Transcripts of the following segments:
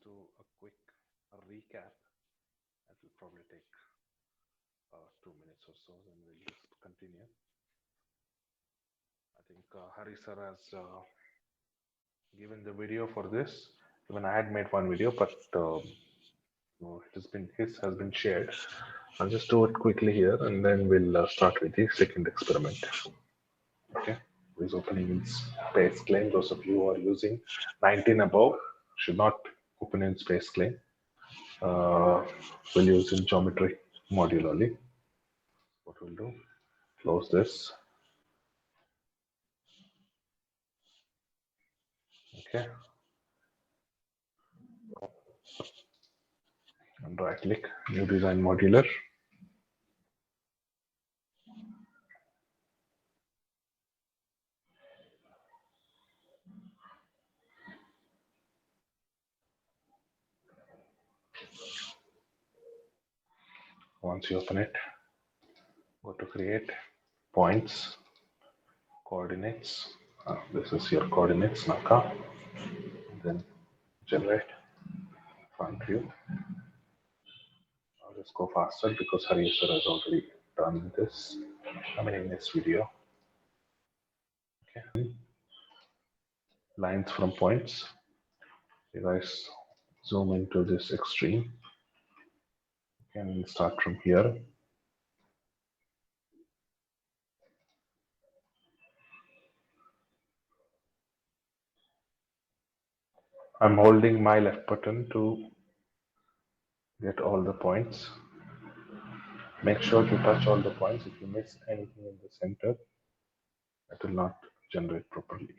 do a quick recap. It will probably take 2 minutes or so, then we'll just continue. I think Hari sir has given the video for this. Even I had made one video, but no, his has been shared. I'll just do it quickly here, and then we'll start with the second experiment. Okay, please opening in space claim. Those of you who are using 19 above should not open in space claim. We'll use in geometry module only. What we'll do, close this. Okay, and right click, new design modular. Once you open it, go to create points, coordinates. This is your coordinates, Naka. Then generate front view. I'll just go faster because Hari sir has already done this. I mean, in this video. Okay. Lines from points. You guys zoom into this extreme. You can start from here. I'm holding my left button to get all the points. Make sure to touch all the points. If you miss anything in the center, it will not generate properly.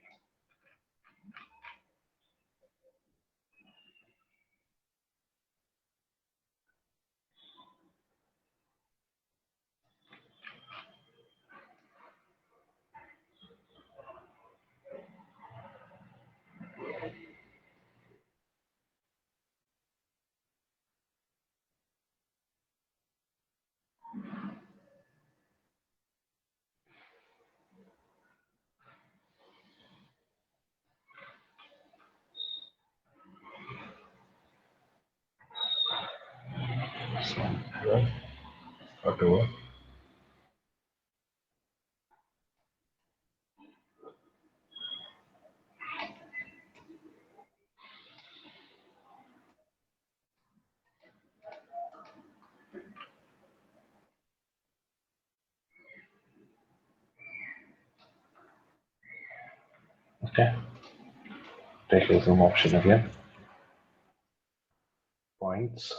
So here, whatever. Okay. Take the zoom option again. Points.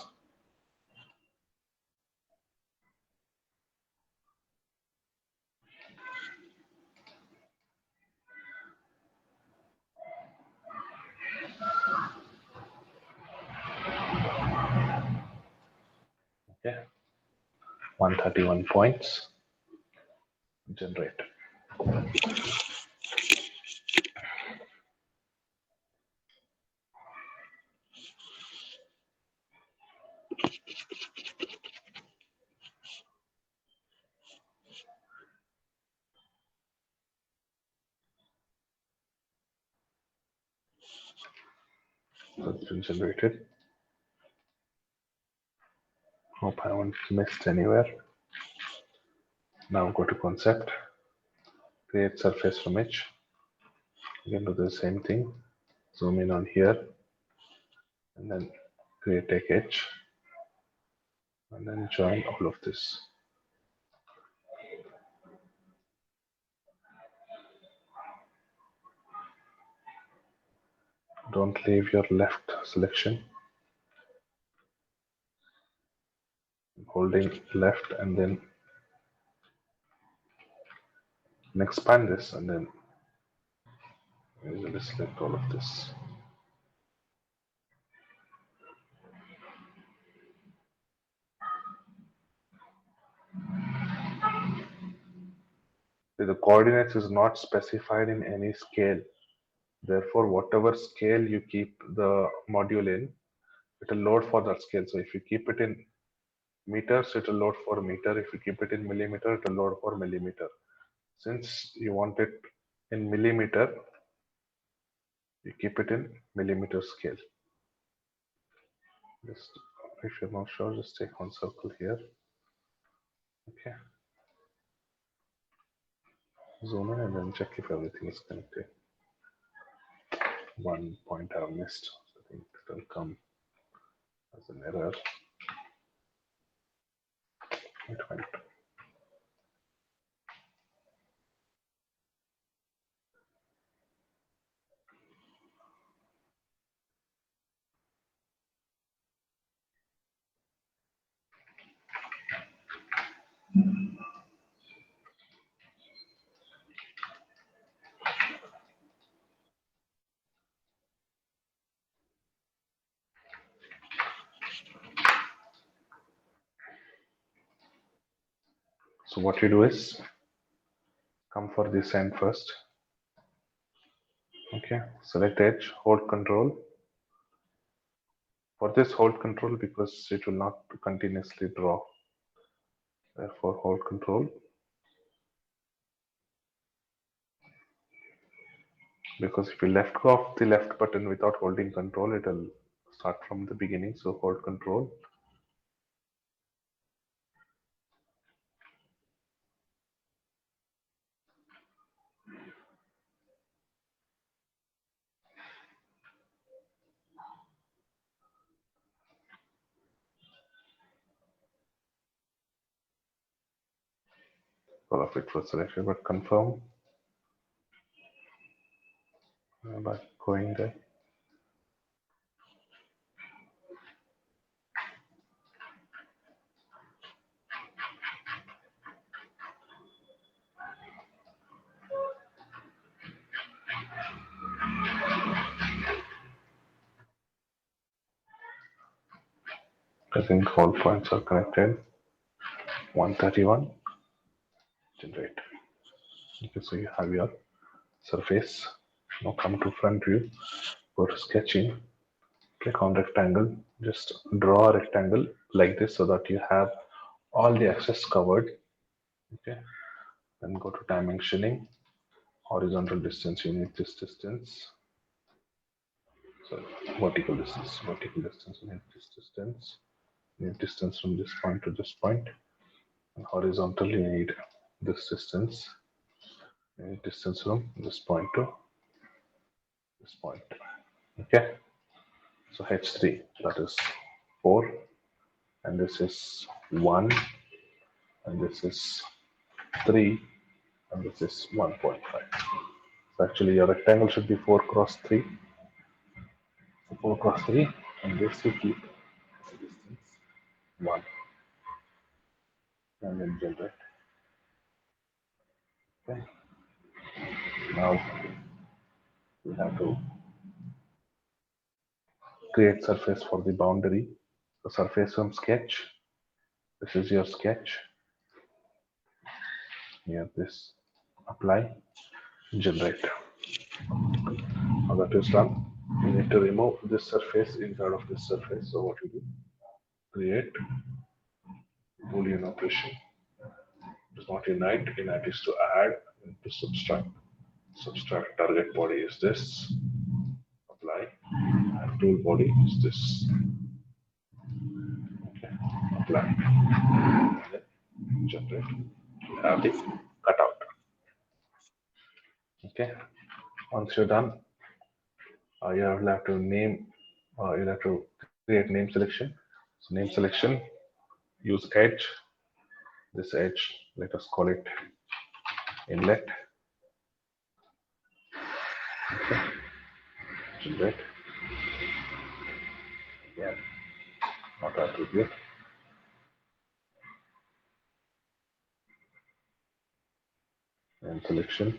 Okay. 131 points. Generate. That's been generated. Hope I haven't missed anywhere. Now go to concept, create surface from edge. Again, do the same thing. Zoom in on here, and then create a edge, and then join all of this. Don't leave your left selection. Holding left and then expand this, and then usually select all of this. The coordinates is not specified in any scale. Therefore, whatever scale you keep the module in, it will load for that scale. So if you keep it in meters, it will load for meter. If you keep it in millimeter, it will load for millimeter. Since you want it in millimeter, you keep it in millimeter scale. Just if you're not sure, just take one circle here. Okay. Zoom in and then check if everything is connected. One point I've missed. I think it will come as an error. It went. So what you do is come for this end first. Okay, select edge, hold control. For this, hold control because it will not continuously draw. Therefore, hold control. Because if you left go off the left button without holding control, it will start from the beginning. So hold control. All of it was selected, but confirm by going there. I think all points are connected. 131. Generate. Okay, so you have your surface. Now come to front view. Go to sketching. Click on rectangle. Just draw a rectangle like this so that you have all the axes covered. Okay. Then go to dimensioning. Horizontal distance. You need this distance. So vertical distance. Vertical distance. You need this distance. You need distance from this point to this point. And horizontal, you need this distance. You need distance from this point to this point. Okay. So H3, that is 4, and this is 1, and this is 3, and this is 1.5. So actually your rectangle should be 4 cross 3. So 4 cross 3, and this you keep the distance 1, and then generate. Okay. Now we have to create surface for the boundary. The surface from sketch. This is your sketch. Here this apply, generate. Now that is done. You need to remove this surface inside of this surface. So what you do? Create Boolean operation. It is not unite. Unite is to add and to subtract. Subtract target body is this. Apply. And tool body is this. Okay. Apply. And then generate. You have the cutout. Okay. Once you're done, you have to name. You'll have to create name selection. So name selection. Use edge. This edge. Let us call it inlet. Generate. Yeah. Not attribute. And selection.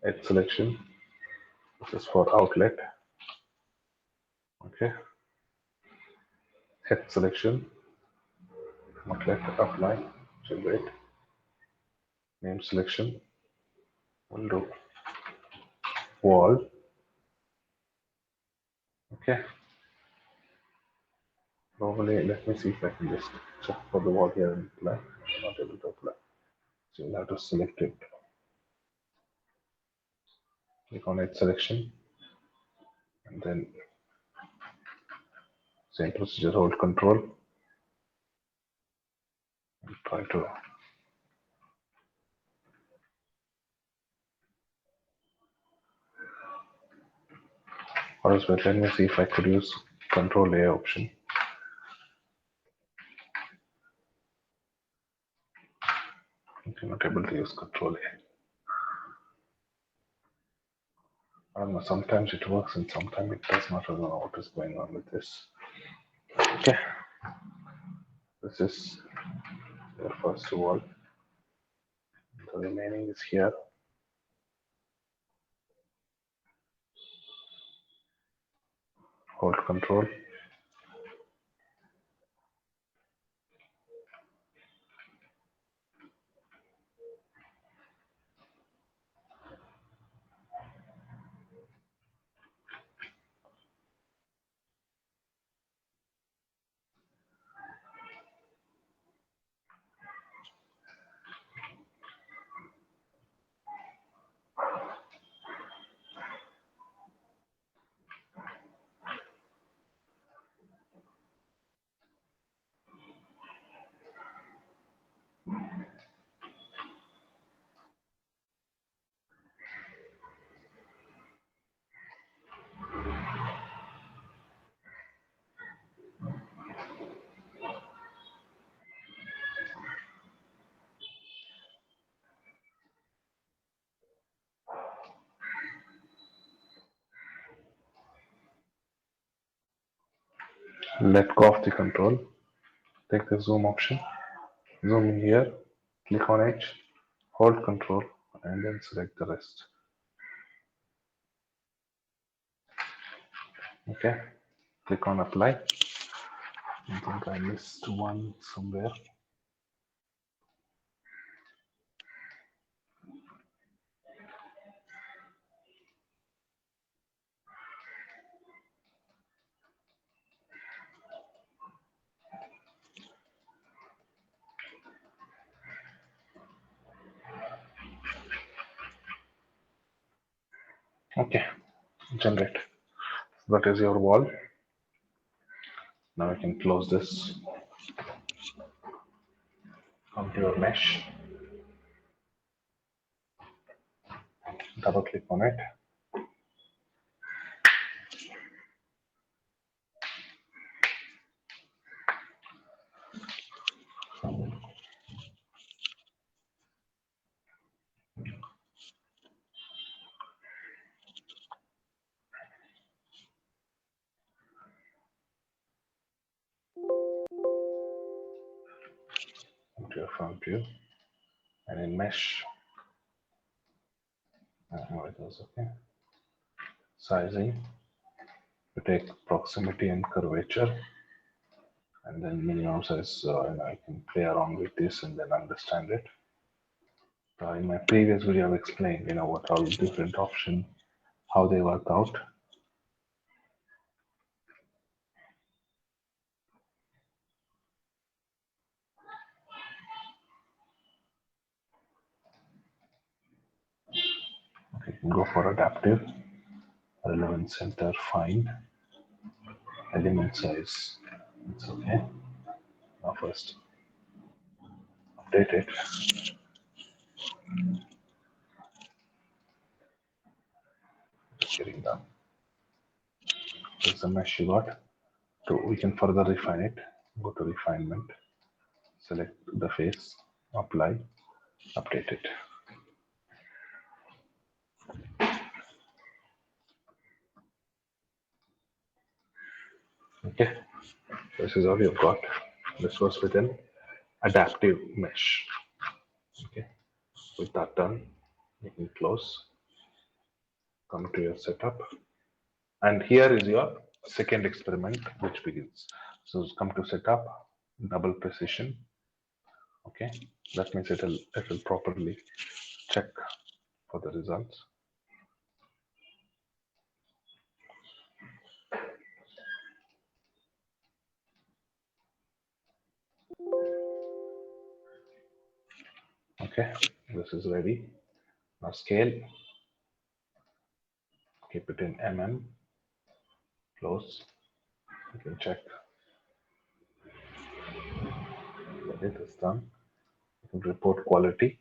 Edge selection. This is for outlet. Okay. Head selection. Outlet. Apply. Generate. Name selection. Window. Wall. Okay. Normally, let me see if I can just check for the wall here and apply. Not able to apply. So you'll have to select it. Click on edge selection. And then Same procedure, hold control and try to. Or else, wait, let me see if I could use control A option. I'm not able to use control A. I don't know, sometimes it works and sometimes it does not. I don't know what is going on with this. Okay, this is your first wall. The remaining is here. Hold control. Let go of the control. Take the zoom option. Zoom in here. Click on it. Hold control and then select the rest. Okay. Click on apply. I think I missed one somewhere. Okay, generate. That is your wall. Now I can close this. Come to your mesh. Double click on it. Come to your front view. And in mesh. It was okay. Sizing. You take proximity and curvature. And then minimum size. And I can play around with this and then understand it. In my previous video, I've explained, what all different options, how they work out. Okay, you can go for adaptive, relevant center, find, element size. It's okay. Now first, update it. Just getting done. There's the mesh you got. So we can further refine it. Go to refinement, select the face, apply, update it. Okay, this is all you've got. This was within adaptive mesh. Okay, with that done, you can close, come to your setup, and here is your second experiment which begins. So come to setup, double precision. Okay, that means it'll properly check for the results. Okay, this is ready. Now scale, keep it in mm, close. You can check It is done. You can report quality.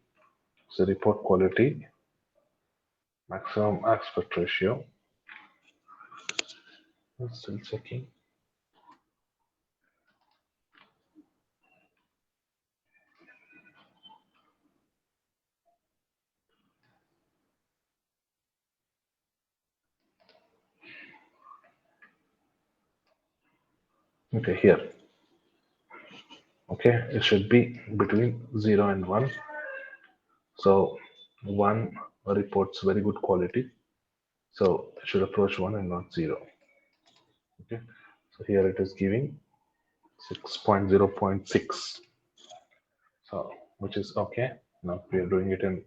So report quality, maximum aspect ratio. Still checking. Okay, here. Okay, it should be between 0 and 1. So 1 reports very good quality. So it should approach 1 and not 0. Okay, so here it is giving 6.0.6. So which is okay. Now we are doing it in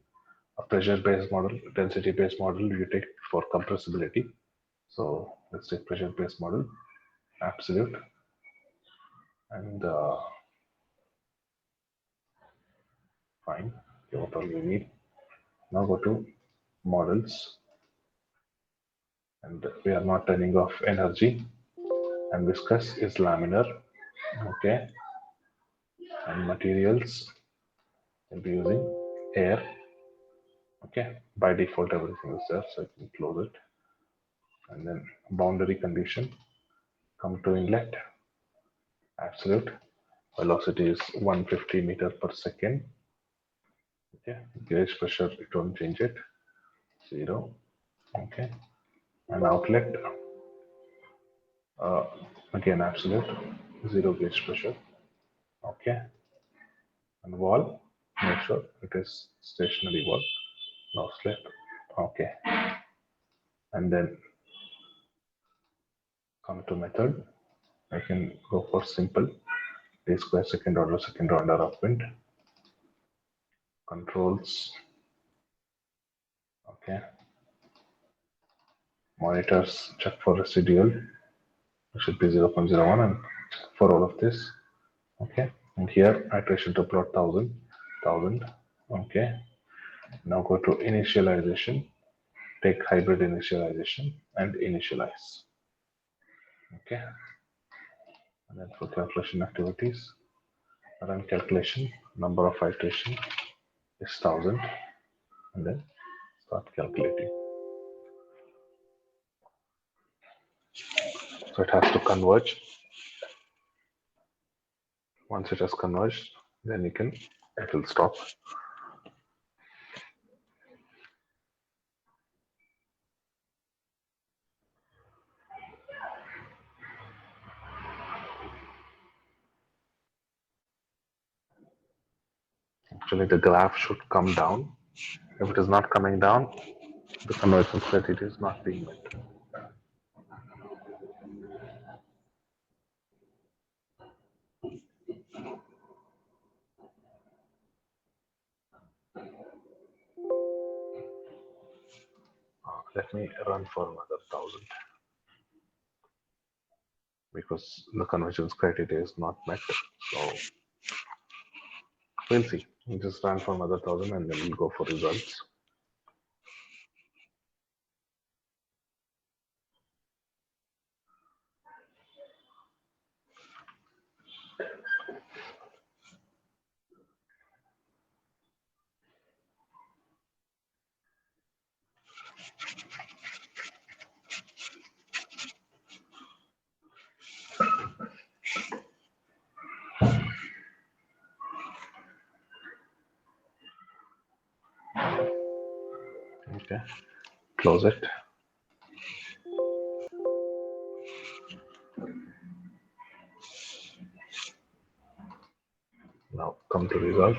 a pressure-based model, density-based model you take for compressibility. So let's take pressure-based model, absolute, and fine. Okay, what all we need. Now go to models, and we are not turning off energy. And viscous is laminar, okay. And materials will be using air, okay. By default, everything is there, so I can close it. And then boundary condition, come to inlet, absolute. Velocity is 150 meter per second. Okay, gauge pressure, it won't change it. 0. Okay, and outlet, uh, again absolute, 0 gauge pressure. Okay, and wall, make sure it is stationary wall, no slip. Okay, and then come to method. I can go for simple d square second order of wind. Controls. Okay, monitors, check for residual. It should be 0.01 and for all of this. Okay, and here iteration to plot 1000. Okay, now go to initialization, take hybrid initialization and initialize. Okay, and then for calculation activities, run calculation, number of iteration is 1000, and then start calculating. So it has to converge. Once it has converged, then it will stop. Actually, the graph should come down. If it is not coming down, the convergence criteria is not being met. Let me run for another 1000 because the convergence criteria is not met. So we'll see. We'll just run for another 1000 and then we'll go for results. Okay, close it. Now come to result.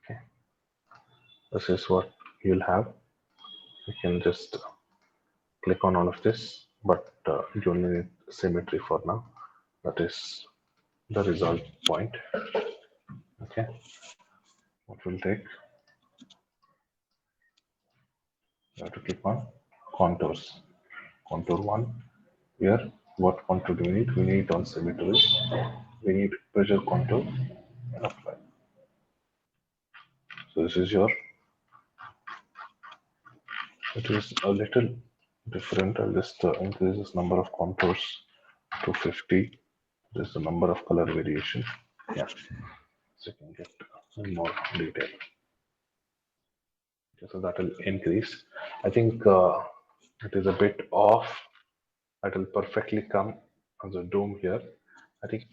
Okay, this is what you'll have. You can just click on all of this, but you only need symmetry for now. That is the result point. Okay, what will take? You have to click on contours. Contour 1 here, What contour do we need? We need on symmetry. We need pressure contour and apply. So this is your, it is a little different. I'll just increase this number of contours to 50. This is the number of color variation. Yeah, so you can get more detail. Okay, so that will increase. I think it is a bit off. It will perfectly come as a dome here. I think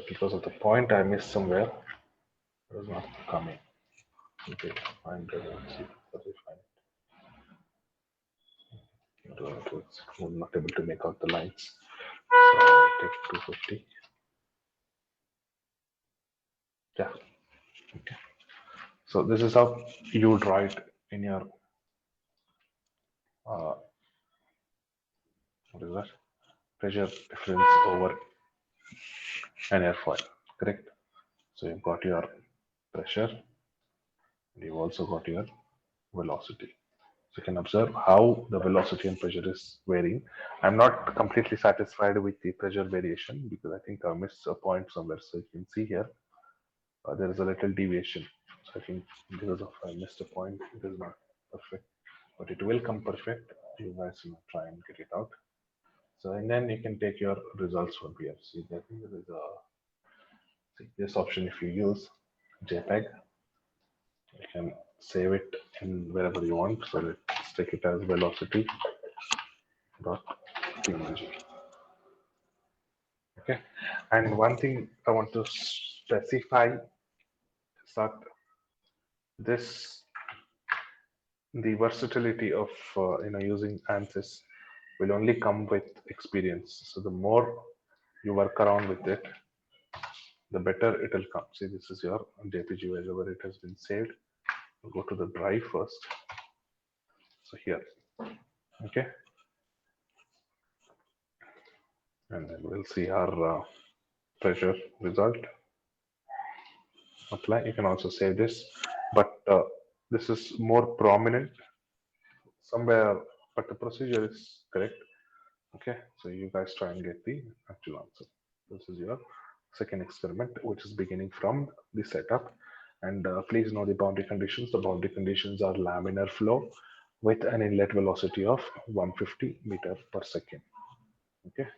because of the point I missed somewhere, it was not coming. Okay, find it. Let's see what we find. I'm not able to make out the lines. So I'll take 250. Yeah. Okay. So this is how you would write in your uh, what is that? Pressure difference over an airfoil. Correct. So you've got your pressure, and you've also got your velocity. So you can observe how the velocity and pressure is varying. I'm not completely satisfied with the pressure variation because I think I missed a point somewhere. So you can see here there is a little deviation. So I think because of I missed a point, it is not perfect, but it will come perfect. You guys will try and get it out. So and then you can take your results from here. See, I think there is a see, this option. If you use JPEG, you can save it in wherever you want. So let's take it as velocity dot png. Okay, and one thing I want to specify is that this the versatility of using ANSYS will only come with experience. So the more you work around with it, the better it will come. See, this is your JPG wherever it has been saved. We'll go to the drive first. So here, okay, and then we'll see our pressure result. Apply. You can also save this, but this is more prominent somewhere, but the procedure is correct. Okay, so you guys try and get the actual answer. This is your second experiment, which is beginning from the setup. And please know the boundary conditions. The boundary conditions are laminar flow with an inlet velocity of 150 meter per second. Okay.